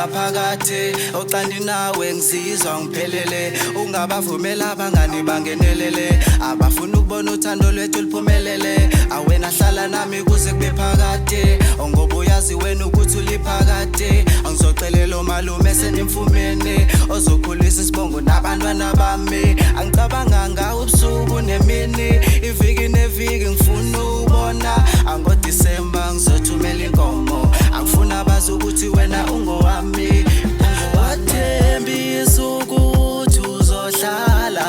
ngaphakathi oqandi nawe ngizizwa ngiphelele ungabavumela abangani bangenelele abafuna ukubona uthando lwethu liphumelele awena hlala nami kuze kube phakade ngoba uyazi wena ukuthi uliphakade angizocelela omalume senimfumene ozokhulisa isibongo nabantwana bami angicabanga ubusuku nemini iviki neviki ngifuna ubona angoDisemba ngizothumela inkomo angifuna bazi ukuthi wena ungowami wathembisa ukuthi uzohlala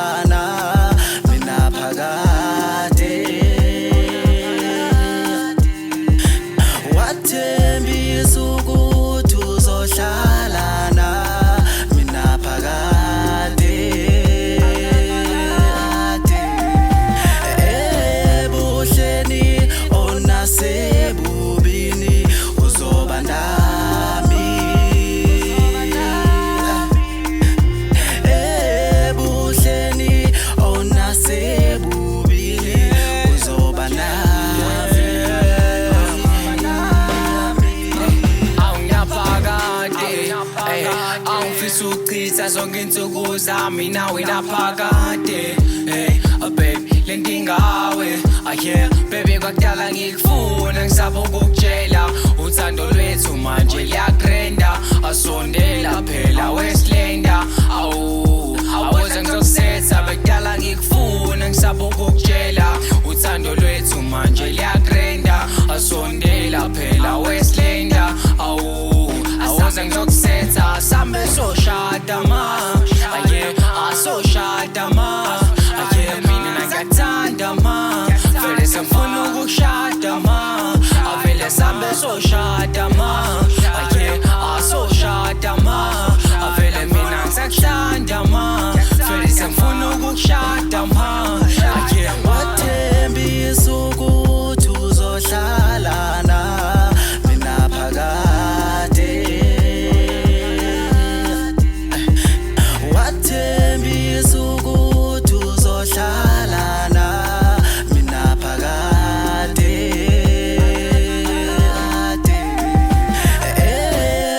mina phakade wathembisa ukuthi uzohlala mina phakade ebuhleni onasebubini uzoba nami ebuhleni onasebubini uzoba nami awunaphakade awufisa ukuchitha zonke insuku zami nawe naphakade babe lentingawe baby kwakudala ngikufuna ngisaba ukukutshela uthando lwethu manje liyagrenda asondela phela Westlanda awoze ngizokusetha bekudala ngikufuna ngisaba ukukutshela uthando lwethu manje liyagrenda asondela phela Westlanda awoze ngizokusetha sambe soshada ma asoshada ma mina ngiyathanda ma vele sengifuna ukukushada ma avele sambe soshada ma asoshada ma avele mina ngisakuthanda ma vele sengifuna ukukushada ma wathembisa ukuthi uzohlala mina phakade wathembisa ukuthi uzohlala mina phakade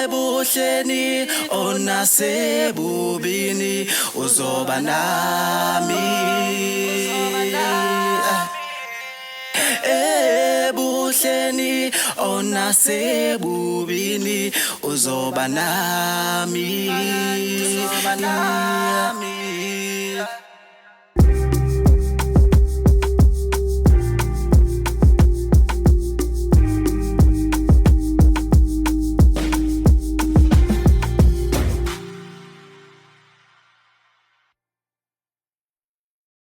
ebuhleni onasebubini uzoba nami ebuhleni onasebubini uzoba nami